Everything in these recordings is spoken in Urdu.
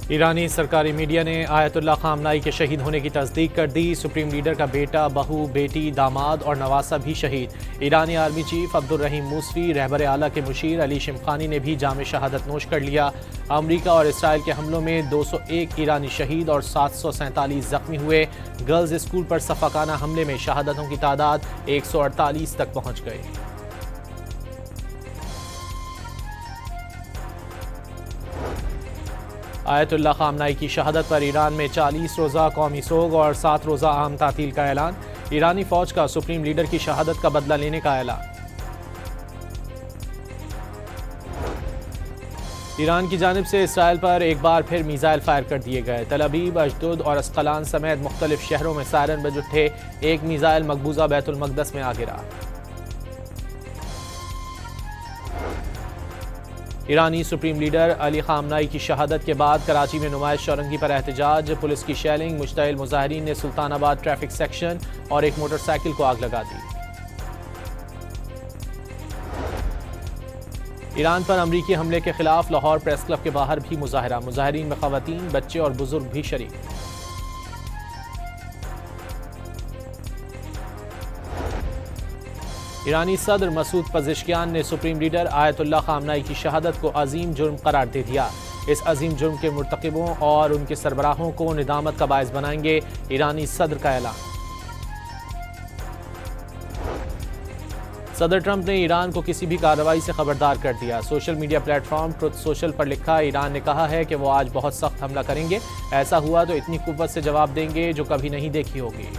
ایرانی سرکاری میڈیا نے آیت اللہ خامنائی کے شہید ہونے کی تصدیق کر دی۔ سپریم لیڈر کا بیٹا، بہو، بیٹی، داماد اور نواسہ بھی شہید۔ ایرانی آرمی چیف عبدالرحیم موسوی، رہبر اعلیٰ کے مشیر علی شمخانی نے بھی جام شہادت نوش کر لیا۔ امریکہ اور اسرائیل کے حملوں میں 201 ایرانی شہید اور 747 زخمی ہوئے۔ گرلز اسکول پر سفاکانہ حملے میں شہادتوں کی تعداد 148 تک پہنچ گئی۔ آیت اللہ خامنائی کی شہادت پر ایران میں 40 روزہ قومی سوگ اور 7 روزہ عام تعطیل کا اعلان۔ ایرانی فوج کا سپریم لیڈر کی شہادت کا بدلہ لینے کا اعلان۔ ایران کی جانب سے اسرائیل پر ایک بار پھر میزائل فائر کر دیے گئے۔ تل ابیب، اشدود اور اسقلان سمیت مختلف شہروں میں سائرن بج اٹھے۔ ایک میزائل مقبوضہ بیت المقدس میں آ گرا۔ ایرانی سپریم لیڈر علی خامنائی کی شہادت کے بعد کراچی میں نمائش چورنگی پر احتجاج۔ پولیس کی شیلنگ، مشتعل مظاہرین نے سلطان آباد ٹریفک سیکشن اور ایک موٹر سائیکل کو آگ لگا دی۔ ایران پر امریکی حملے کے خلاف لاہور پریس کلب کے باہر بھی مظاہرہ۔ مظاہرین میں خواتین، بچے اور بزرگ بھی شریک۔ ایرانی صدر مسعود پزشکیان نے سپریم لیڈر آیت اللہ خامنائی کی شہادت کو عظیم جرم قرار دے دیا۔ اس عظیم جرم کے مرتکبوں اور ان کے سربراہوں کو ندامت کا باعث بنائیں گے، ایرانی صدر کا اعلان۔ صدر ٹرمپ نے ایران کو کسی بھی کارروائی سے خبردار کر دیا۔ Social media platform truth social پر لکھا، ایران نے کہا ہے کہ وہ آج بہت سخت حملہ کریں گے، ایسا ہوا تو اتنی قوت سے جواب دیں گے جو کبھی نہیں دیکھی ہوگی۔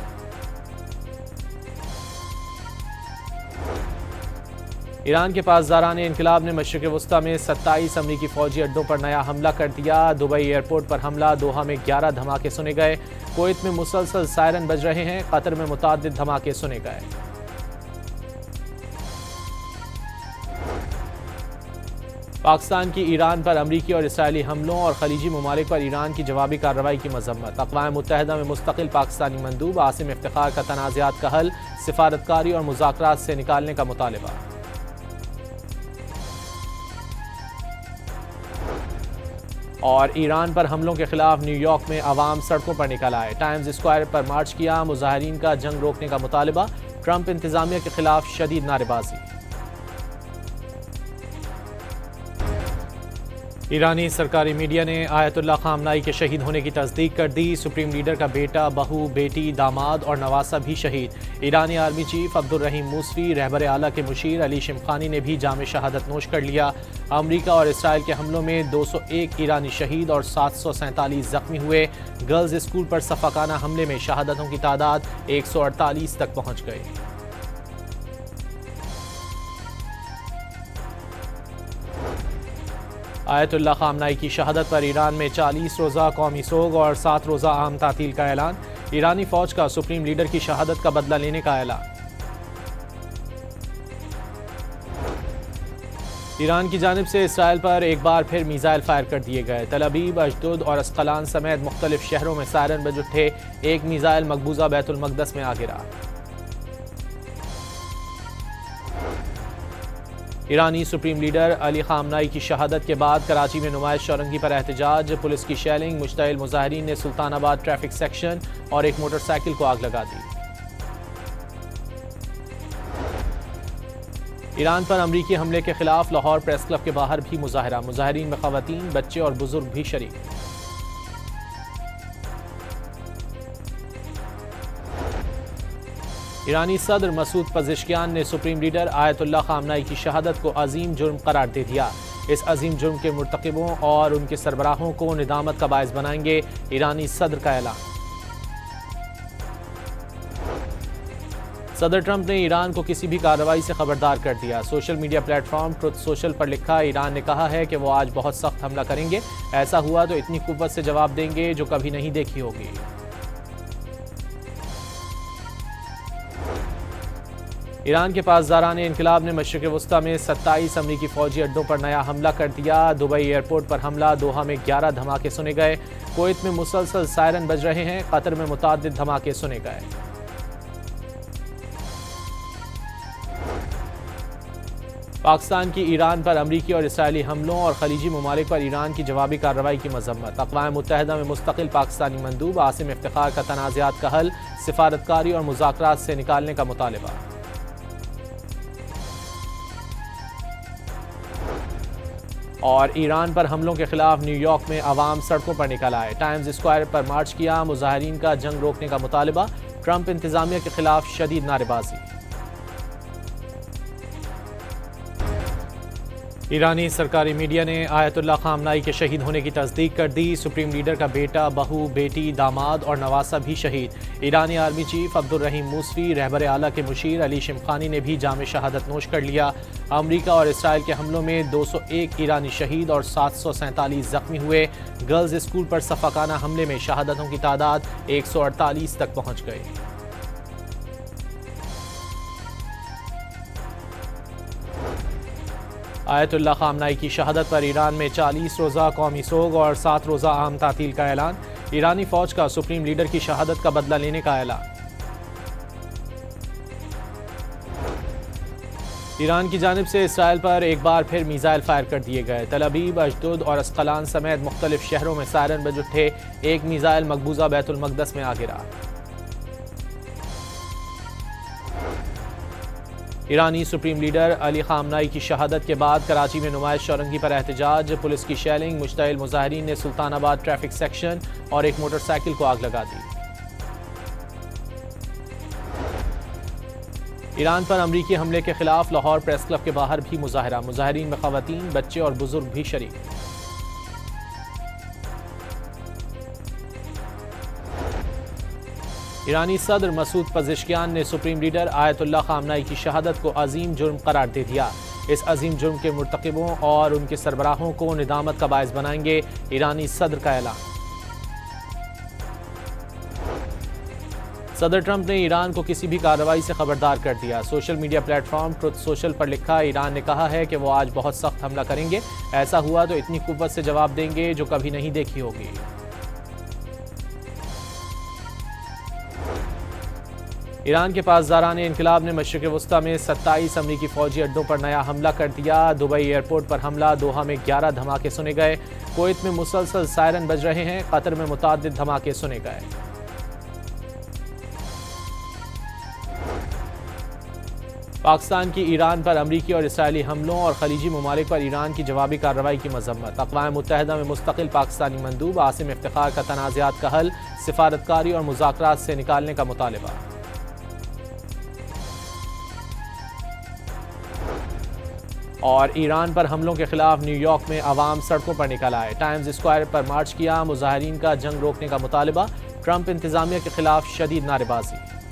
ایران کے پاسداران انقلاب نے مشرق وسطی میں 27 امریکی فوجی اڈوں پر نیا حملہ کر دیا۔ دبئی ایئرپورٹ پر حملہ، دوحہ میں 11 دھماکے سنے گئے۔ کویت میں مسلسل سائرن بج رہے ہیں، قطر میں متعدد دھماکے سنے گئے۔ پاکستان کی ایران پر امریکی اور اسرائیلی حملوں اور خلیجی ممالک پر ایران کی جوابی کارروائی کی مذمت۔ اقوام متحدہ میں مستقل پاکستانی مندوب عاصم افتخار کا تنازعات کا حل، سفارتکاری اور مذاکرات سے نکالنے کا مطالبہ۔ اور ایران پر حملوں کے خلاف نیو یارک میں عوام سڑکوں پر نکل آئے، ٹائمز اسکوائر پر مارچ کیا۔ مظاہرین کا جنگ روکنے کا مطالبہ، ٹرمپ انتظامیہ کے خلاف شدید نعرے بازی۔ ایرانی سرکاری میڈیا نے آیت اللہ خامنائی کے شہید ہونے کی تصدیق کر دی۔ سپریم لیڈر کا بیٹا، بہو، بیٹی، داماد اور نواسہ بھی شہید۔ ایرانی آرمی چیف عبدالرحیم موسوی، رہبر اعلیٰ کے مشیر علی شمخانی نے بھی جام شہادت نوش کر لیا۔ امریکہ اور اسرائیل کے حملوں میں 201 ایرانی شہید اور 747 زخمی ہوئے۔ گرلز اسکول پر سفاکانہ حملے میں شہادتوں کی تعداد 148 تک پہنچ گئی۔ آیت اللہ خامنائی کی شہادت پر ایران میں 40 روزہ قومی سوگ اور 7 روزہ عام تعطیل کا اعلان۔ ایرانی فوج کا سپریم لیڈر کی شہادت کا بدلہ لینے کا اعلان۔ ایران کی جانب سے اسرائیل پر ایک بار پھر میزائل فائر کر دیے گئے۔ تل ابیب، اشدود اور اسقلان سمیت مختلف شہروں میں سائرن بج اٹھے۔ ایک میزائل مقبوضہ بیت المقدس میں آ گرا۔ ایرانی سپریم لیڈر علی خامنائی کی شہادت کے بعد کراچی میں نمائش چورنگی پر احتجاج۔ پولیس کی شیلنگ، مشتعل مظاہرین نے سلطان آباد ٹریفک سیکشن اور ایک موٹر سائیکل کو آگ لگا دی۔ ایران پر امریکی حملے کے خلاف لاہور پریس کلب کے باہر بھی مظاہرہ۔ مظاہرین میں خواتین، بچے اور بزرگ بھی شریک۔ ایرانی صدر مسعود پزشکیان نے سپریم لیڈر آیت اللہ خامنائی کی شہادت کو عظیم جرم قرار دے دیا۔ اس عظیم جرم کے مرتکبوں اور ان کے سربراہوں کو ندامت کا باعث بنائیں گے، ایرانی صدر کا اعلان۔ صدر ٹرمپ نے ایران کو کسی بھی کارروائی سے خبردار کر دیا۔ Social media platform truth social پر لکھا، ایران نے کہا ہے کہ وہ آج بہت سخت حملہ کریں گے، ایسا ہوا تو اتنی قوت سے جواب دیں گے جو کبھی نہیں دیکھی ہوگی۔ ایران کے پاسداران انقلاب نے مشرق وسطی میں 27 امریکی فوجی اڈوں پر نیا حملہ کر دیا۔ دبئی ایئرپورٹ پر حملہ، دوحہ میں 11 دھماکے سنے گئے۔ کویت میں مسلسل سائرن بج رہے ہیں، قطر میں متعدد دھماکے سنے گئے۔ پاکستان کی ایران پر امریکی اور اسرائیلی حملوں اور خلیجی ممالک پر ایران کی جوابی کارروائی کی مذمت۔ اقوام متحدہ میں مستقل پاکستانی مندوب عاصم افتخار کا تنازعات کا حل، سفارتکاری اور مذاکرات سے نکالنے کا مطالبہ۔ اور ایران پر حملوں کے خلاف نیو یارک میں عوام سڑکوں پر نکل آئے، ٹائمز اسکوائر پر مارچ کیا، مظاہرین کا جنگ روکنے کا مطالبہ، ٹرمپ انتظامیہ کے خلاف شدید نعرے بازی۔ ایرانی سرکاری میڈیا نے آیت اللہ خامنائی کے شہید ہونے کی تصدیق کر دی۔ سپریم لیڈر کا بیٹا، بہو، بیٹی، داماد اور نواسہ بھی شہید۔ ایرانی آرمی چیف عبدالرحیم موسوی، رہبر اعلیٰ کے مشیر علی شمخانی نے بھی جام شہادت نوش کر لیا۔ امریکہ اور اسرائیل کے حملوں میں 201 ایرانی شہید اور 747 زخمی ہوئے۔ گرلز اسکول پر سفاکانہ حملے میں شہادتوں کی تعداد 148 تک پہنچ گئی۔ آیت اللہ خامنائی کی شہادت پر ایران میں 40 روزہ قومی سوگ اور 7 روزہ عام تعطیل کا اعلان۔ ایرانی فوج کا سپریم لیڈر کی شہادت کا بدلہ لینے کا اعلان۔ ایران کی جانب سے اسرائیل پر ایک بار پھر میزائل فائر کر دیے گئے۔ تل ابیب، اشدود اور اسقلان سمیت مختلف شہروں میں سائرن بج اٹھے۔ ایک میزائل مقبوضہ بیت المقدس میں آ گرا۔ ایرانی سپریم لیڈر علی خامنائی کی شہادت کے بعد کراچی میں نمائش چورنگی پر احتجاج، پولیس کی شیلنگ، مشتعل مظاہرین نے سلطان آباد ٹریفک سیکشن اور ایک موٹر سائیکل کو آگ لگا دی۔ ایران پر امریکی حملے کے خلاف لاہور پریس کلب کے باہر بھی مظاہرہ، مظاہرین میں خواتین، بچے اور بزرگ بھی شریک۔ ایرانی صدر مسعود پزشکیان نے سپریم لیڈر آیت اللہ خامنائی کی شہادت کو عظیم جرم قرار دے دیا۔ اس عظیم جرم کے مرتکبوں اور ان کے سربراہوں کو ندامت کا باعث بنائیں گے، ایرانی صدر کا اعلان۔ صدر ٹرمپ نے ایران کو کسی بھی کارروائی سے خبردار کر دیا۔ Social media platform truth social پر لکھا، ایران نے کہا ہے کہ وہ آج بہت سخت حملہ کریں گے، ایسا ہوا تو اتنی قوت سے جواب دیں گے جو کبھی نہیں دیکھی ہوگی۔ ایران کے پاسداران انقلاب نے مشرق وسطی میں 27 امریکی فوجی اڈوں پر نیا حملہ کر دیا۔ دبئی ایئرپورٹ پر حملہ، دوحہ میں 11 دھماکے سنے گئے۔ کویت میں مسلسل سائرن بج رہے ہیں، قطر میں متعدد دھماکے سنے گئے۔ پاکستان کی ایران پر امریکی اور اسرائیلی حملوں اور خلیجی ممالک پر ایران کی جوابی کارروائی کی مذمت۔ اقوام متحدہ میں مستقل پاکستانی مندوب عاصم افتخار کا تنازعات کا حل، سفارتکاری اور مذاکرات سے نکالنے کا مطالبہ۔ اور ایران پر حملوں کے خلاف نیو یارک میں عوام سڑکوں پر نکل آئے، ٹائمز اسکوائر پر مارچ کیا، مظاہرین کا جنگ روکنے کا مطالبہ، ٹرمپ انتظامیہ کے خلاف شدید نعرے بازی۔